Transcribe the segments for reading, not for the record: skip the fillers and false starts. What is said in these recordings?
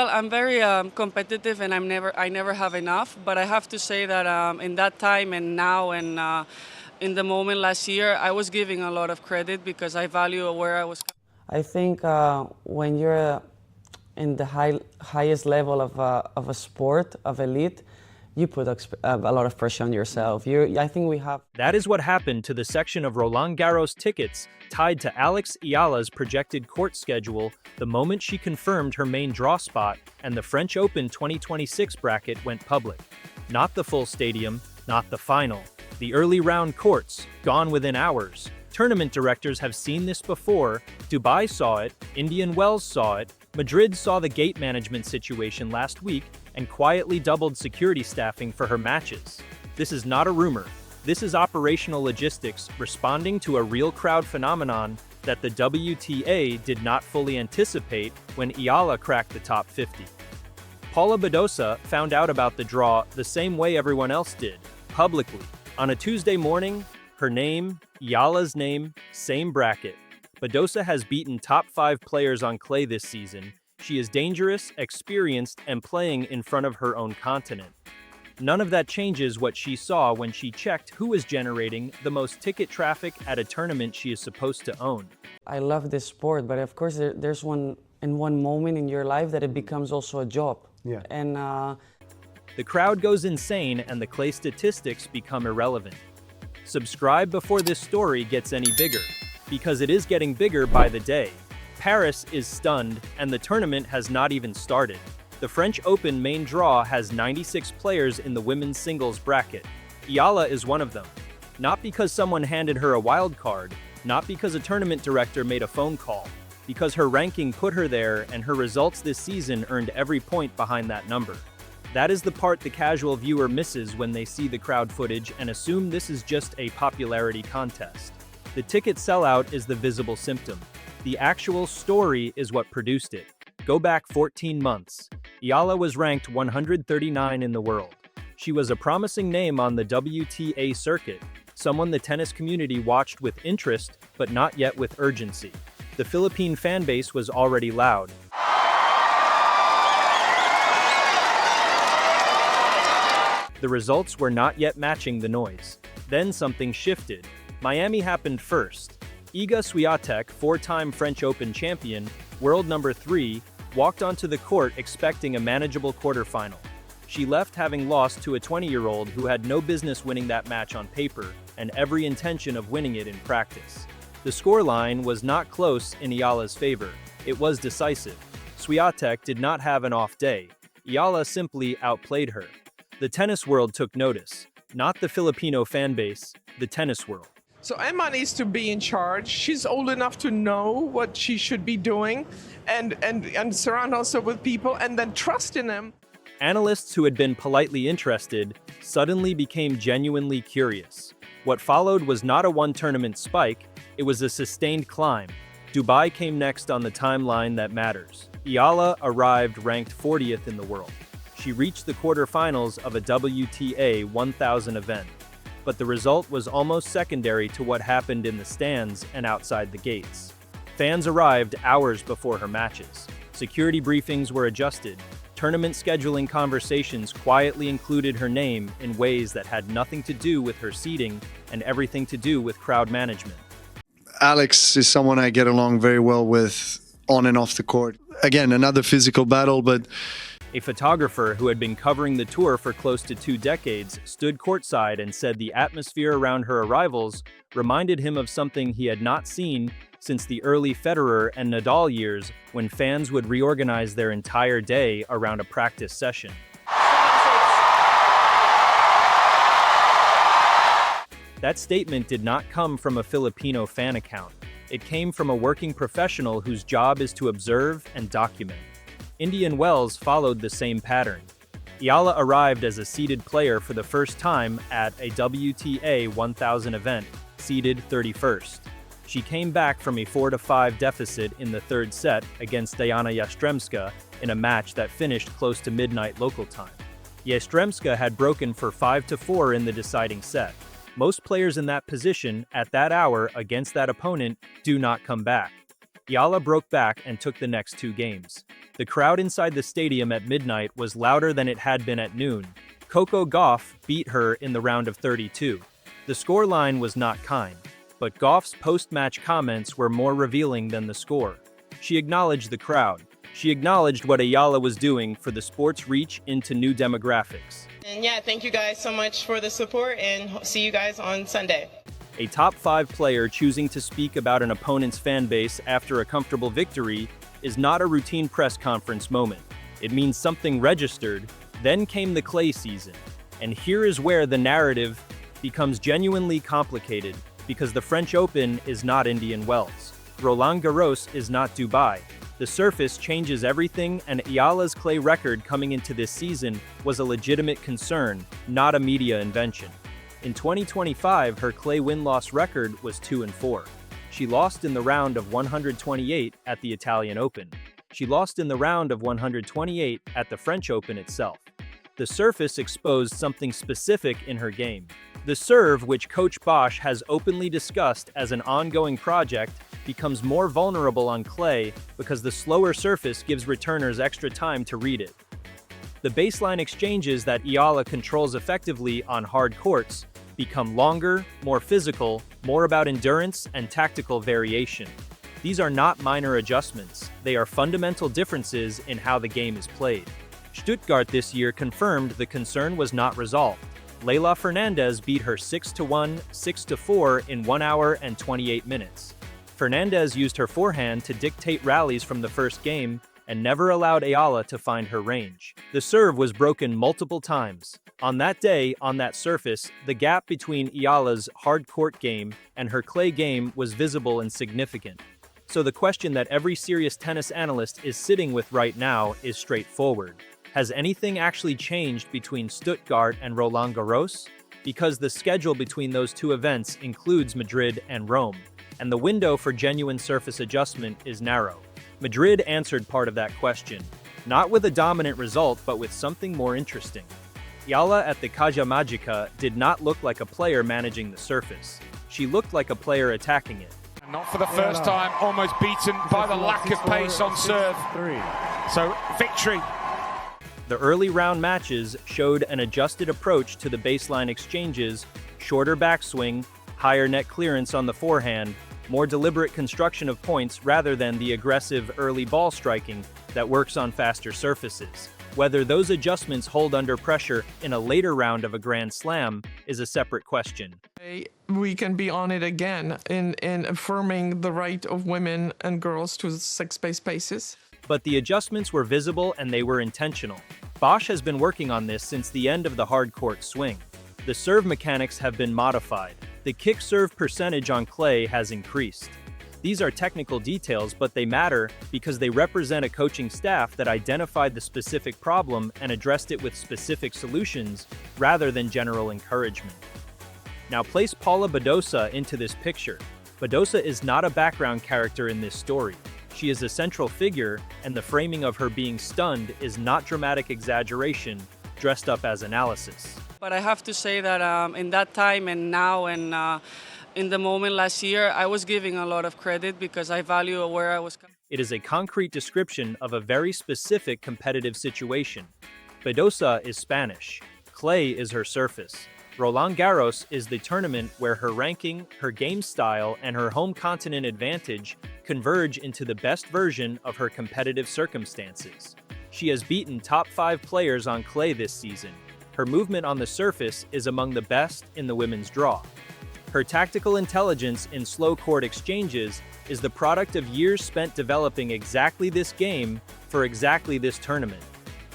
Well, I'm very competitive, and I never have enough. But I have to say that in that time and now and in the moment last year, I was giving a lot of credit because I value where I was. I think when you're in the highest level of a sport, of elite, you put a lot of pressure on yourself. I think we have. That is what happened to the section of Roland Garros tickets tied to Alex Eala's projected court schedule the moment she confirmed her main draw spot and the French Open 2026 bracket went public. Not the full stadium, not the final. The early round courts, gone within hours. Tournament directors have seen this before. Dubai saw it, Indian Wells saw it, Madrid saw the gate management situation last week and quietly doubled security staffing for her matches. This is not a rumor. This is operational logistics responding to a real crowd phenomenon that the WTA did not fully anticipate when Eala cracked the top 50. Paula Badosa found out about the draw the same way everyone else did, publicly. On a Tuesday morning, her name, Eala's name, same bracket. Badosa has beaten top 5 players on clay this season. She is dangerous, experienced, and playing in front of her own continent. None of that changes what she saw when she checked who is generating the most ticket traffic at a tournament she is supposed to own. I love this sport, but of course there's one moment in your life that it becomes also a job. Yeah. And the crowd goes insane and the clay statistics become irrelevant. Subscribe before this story gets any bigger, because it is getting bigger by the day. Paris is stunned, and the tournament has not even started. The French Open main draw has 96 players in the women's singles bracket. Eala is one of them. Not because someone handed her a wild card, not because a tournament director made a phone call, because her ranking put her there and her results this season earned every point behind that number. That is the part the casual viewer misses when they see the crowd footage and assume this is just a popularity contest. The ticket sellout is the visible symptom. The actual story is what produced it. Go back 14 months. Eala was ranked 139 in the world. She was a promising name on the WTA circuit, someone the tennis community watched with interest, but not yet with urgency. The Philippine fanbase was already loud. The results were not yet matching the noise. Then something shifted. Miami happened first. Iga Swiatek, 4-time French Open champion, world number 3, walked onto the court expecting a manageable quarterfinal. She left having lost to a 20-year-old who had no business winning that match on paper and every intention of winning it in practice. The scoreline was not close in Eala's favor. It was decisive. Swiatek did not have an off day. Eala simply outplayed her. The tennis world took notice. Not the Filipino fanbase, the tennis world. So Emma needs to be in charge. She's old enough to know what she should be doing and surround herself with people and then trust in them. Analysts who had been politely interested suddenly became genuinely curious. What followed was not a one-tournament spike, it was a sustained climb. Dubai came next on the timeline that matters. Eala arrived ranked 40th in the world. She reached the quarterfinals of a WTA 1000 event. But the result was almost secondary to what happened in the stands and outside the gates. Fans arrived hours before her matches. Security briefings were adjusted. Tournament scheduling conversations quietly included her name in ways that had nothing to do with her seeding and everything to do with crowd management. Alex is someone I get along very well with on and off the court. Again, another physical battle, but A photographer who had been covering the tour for close to 2 decades stood courtside and said the atmosphere around her arrivals reminded him of something he had not seen since the early Federer and Nadal years, when fans would reorganize their entire day around a practice session. That statement did not come from a Filipino fan account. It came from a working professional whose job is to observe and document. Indian Wells followed the same pattern. Eala arrived as a seeded player for the first time at a WTA 1000 event, seeded 31st. She came back from a 4-5 deficit in the third set against Diana Yastremska in a match that finished close to midnight local time. Yastremska had broken for 5-4 in the deciding set. Most players in that position at that hour against that opponent do not come back. Eala broke back and took the next 2 games. The crowd inside the stadium at midnight was louder than it had been at noon. Coco Gauff beat her in the round of 32. The scoreline was not kind, but Gauff's post-match comments were more revealing than the score. She acknowledged the crowd. She acknowledged what Eala was doing for the sport's reach into new demographics. And yeah, thank you guys so much for the support, and see you guys on Sunday. A top 5 player choosing to speak about an opponent's fan base after a comfortable victory is not a routine press conference moment. It means something registered. Then came the clay season. And here is where the narrative becomes genuinely complicated, because the French Open is not Indian Wells. Roland Garros is not Dubai. The surface changes everything, and Eala's clay record coming into this season was a legitimate concern, not a media invention. In 2025, her clay win-loss record was 2-4. She lost in the round of 128 at the Italian Open. She lost in the round of 128 at the French Open itself. The surface exposed something specific in her game. The serve, which Coach Bosch has openly discussed as an ongoing project, becomes more vulnerable on clay because the slower surface gives returners extra time to read it. The baseline exchanges that Eala controls effectively on hard courts become longer, more physical, more about endurance and tactical variation. These are not minor adjustments, they are fundamental differences in how the game is played. Stuttgart this year confirmed the concern was not resolved. Leylah Fernandez beat her 6-1, 6-4 in 1 hour and 28 minutes. Fernandez used her forehand to dictate rallies from the first game and never allowed Eala to find her range. The serve was broken multiple times. On that day, on that surface, the gap between Eala's hard court game and her clay game was visible and significant. So the question that every serious tennis analyst is sitting with right now is straightforward. Has anything actually changed between Stuttgart and Roland Garros? Because the schedule between those 2 events includes Madrid and Rome, and the window for genuine surface adjustment is narrow. Madrid answered part of that question, not with a dominant result, but with something more interesting. Eala at the Caja Magica did not look like a player managing the surface. She looked like a player attacking it. Not for the first time, almost beaten by the lack of pace on serve. So, victory. The early round matches showed an adjusted approach to the baseline exchanges, shorter backswing, higher net clearance on the forehand, more deliberate construction of points rather than the aggressive early ball striking that works on faster surfaces. Whether those adjustments hold under pressure in a later round of a Grand Slam is a separate question. We can be on it again in affirming the right of women and girls to 6-space paces. But the adjustments were visible and they were intentional. Bosch has been working on this since the end of the hard court swing. The serve mechanics have been modified. The kick serve percentage on clay has increased. These are technical details, but they matter because they represent a coaching staff that identified the specific problem and addressed it with specific solutions rather than general encouragement. Now place Paula Badosa into this picture. Badosa is not a background character in this story. She is a central figure, and the framing of her being stunned is not dramatic exaggeration dressed up as analysis. But I have to say that in that time and now and in the moment last year, I was giving a lot of credit because I value where I was coming. It is a concrete description of a very specific competitive situation. Badosa is Spanish. Clay is her surface. Roland Garros is the tournament where her ranking, her game style, and her home continent advantage converge into the best version of her competitive circumstances. She has beaten top 5 players on clay this season. Her movement on the surface is among the best in the women's draw. Her tactical intelligence in slow court exchanges is the product of years spent developing exactly this game for exactly this tournament.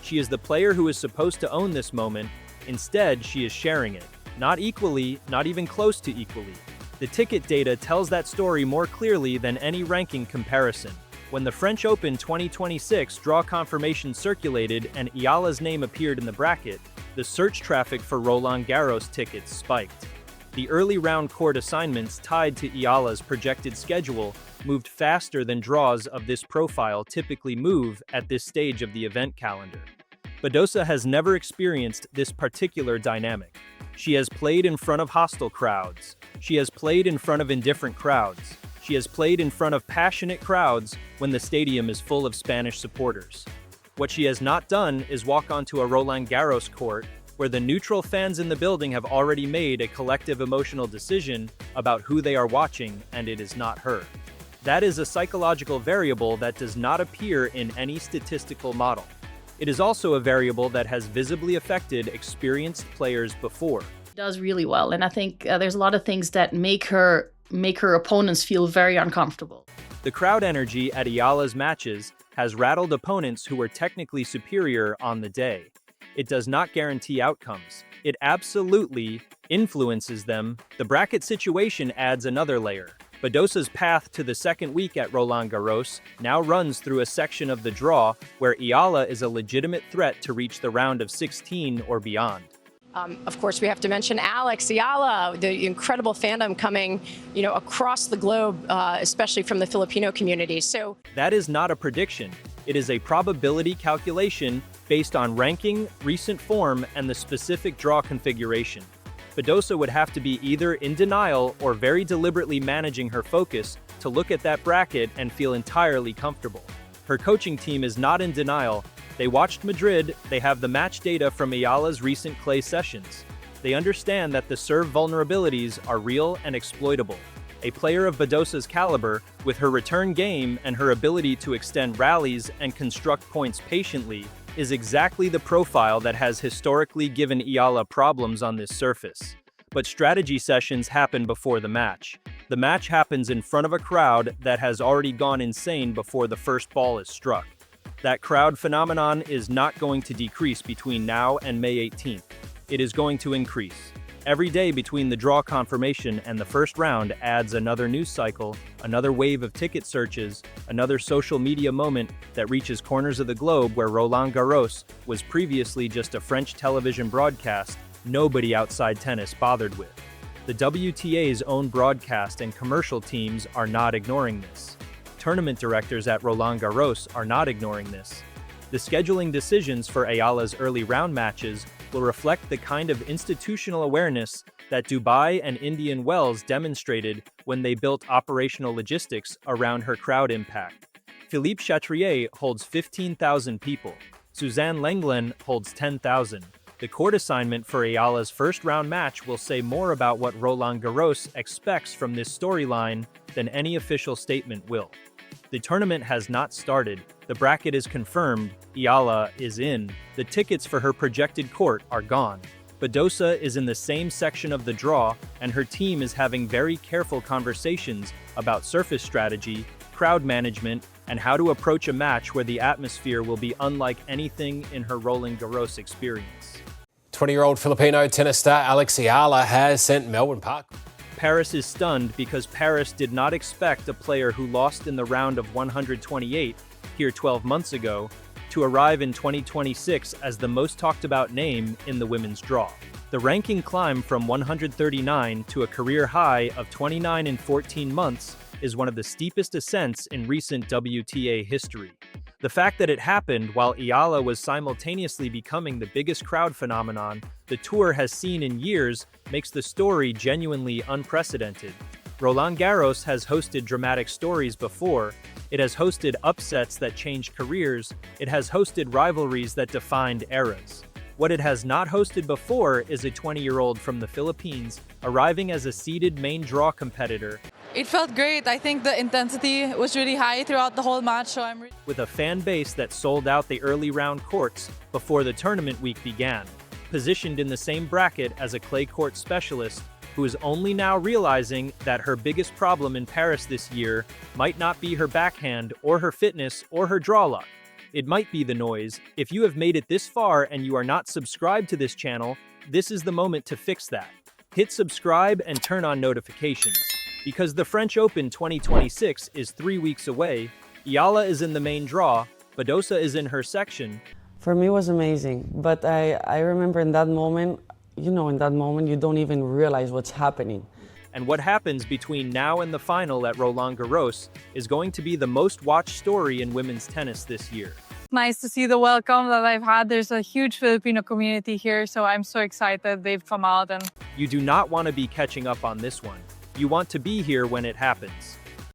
She is the player who is supposed to own this moment. Instead, she is sharing it. Not equally, not even close to equally. The ticket data tells that story more clearly than any ranking comparison. When the French Open 2026 draw confirmation circulated and Eala's name appeared in the bracket, the search traffic for Roland Garros tickets spiked. The early round court assignments tied to Eala's projected schedule moved faster than draws of this profile typically move at this stage of the event calendar. Badosa has never experienced this particular dynamic. She has played in front of hostile crowds. She has played in front of indifferent crowds. She has played in front of passionate crowds when the stadium is full of Spanish supporters. What she has not done is walk onto a Roland Garros court where the neutral fans in the building have already made a collective emotional decision about who they are watching, and it is not her. That is a psychological variable that does not appear in any statistical model. It is also a variable that has visibly affected experienced players before. Does really well, and I think there's a lot of things that make her opponents feel very uncomfortable. The crowd energy at Eala's matches has rattled opponents who were technically superior on the day. It does not guarantee outcomes. It absolutely influences them. The bracket situation adds another layer. Badosa's path to the second week at Roland Garros now runs through a section of the draw where Eala is a legitimate threat to reach the round of 16 or beyond. Of course, we have to mention Alex Eala, the incredible fandom coming, across the globe, especially from the Filipino community. So that is not a prediction. It is a probability calculation based on ranking, recent form, and the specific draw configuration. Badosa would have to be either in denial or very deliberately managing her focus to look at that bracket and feel entirely comfortable. Her coaching team is not in denial. They watched Madrid, they have the match data from Eala's recent clay sessions. They understand that the serve vulnerabilities are real and exploitable. A player of Badosa's caliber, with her return game and her ability to extend rallies and construct points patiently, is exactly the profile that has historically given Eala problems on this surface. But strategy sessions happen before the match. The match happens in front of a crowd that has already gone insane before the first ball is struck. That crowd phenomenon is not going to decrease between now and May 18th. It is going to increase. Every day between the draw confirmation and the first round adds another news cycle, another wave of ticket searches, another social media moment that reaches corners of the globe where Roland Garros was previously just a French television broadcast nobody outside tennis bothered with. The WTA's own broadcast and commercial teams are not ignoring this. Tournament directors at Roland Garros are not ignoring this. The scheduling decisions for Eala's early round matches will reflect the kind of institutional awareness that Dubai and Indian Wells demonstrated when they built operational logistics around her crowd impact. Philippe Chatrier holds 15,000 people. Suzanne Lenglen holds 10,000. The court assignment for Eala's first round match will say more about what Roland Garros expects from this storyline than any official statement will. The tournament has not started. The bracket is confirmed. Eala is in. The tickets for her projected court are gone. Badosa is in the same section of the draw, and her team is having very careful conversations about surface strategy, crowd management, and how to approach a match where the atmosphere will be unlike anything in her Roland Garros experience. 20-year-old Filipino tennis star Alex Eala has sent Melbourne Park. Paris is stunned because Paris did not expect a player who lost in the round of 128, here 12 months ago, to arrive in 2026 as the most talked about name in the women's draw. The ranking climb from 139 to a career high of 29 in 14 months is one of the steepest ascents in recent WTA history. The fact that it happened while Eala was simultaneously becoming the biggest crowd phenomenon the tour has seen in years makes the story genuinely unprecedented. Roland Garros has hosted dramatic stories before. It has hosted upsets that changed careers. It has hosted rivalries that defined eras. What it has not hosted before is a 20-year-old from the Philippines arriving as a seeded main draw competitor. It felt great. I think the intensity was really high throughout the whole match, so I'm with a fan base that sold out the early round courts before the tournament week began. Positioned in the same bracket as a clay court specialist who is only now realizing that her biggest problem in Paris this year might not be her backhand or her fitness or her draw luck. It might be the noise. If you have made it this far and you are not subscribed to this channel, this is the moment to fix that. Hit subscribe and turn on notifications. Because the French Open 2026 is 3 weeks away, Eala is in the main draw, Badosa is in her section. For me, it was amazing. But I remember in that moment, you don't even realize what's happening. And what happens between now and the final at Roland Garros is going to be the most watched story in women's tennis this year. nice to see the welcome that I've had. There's a huge Filipino community here, so I'm so excited they've come out. And you do not want to be catching up on this one. You want to be here when it happens.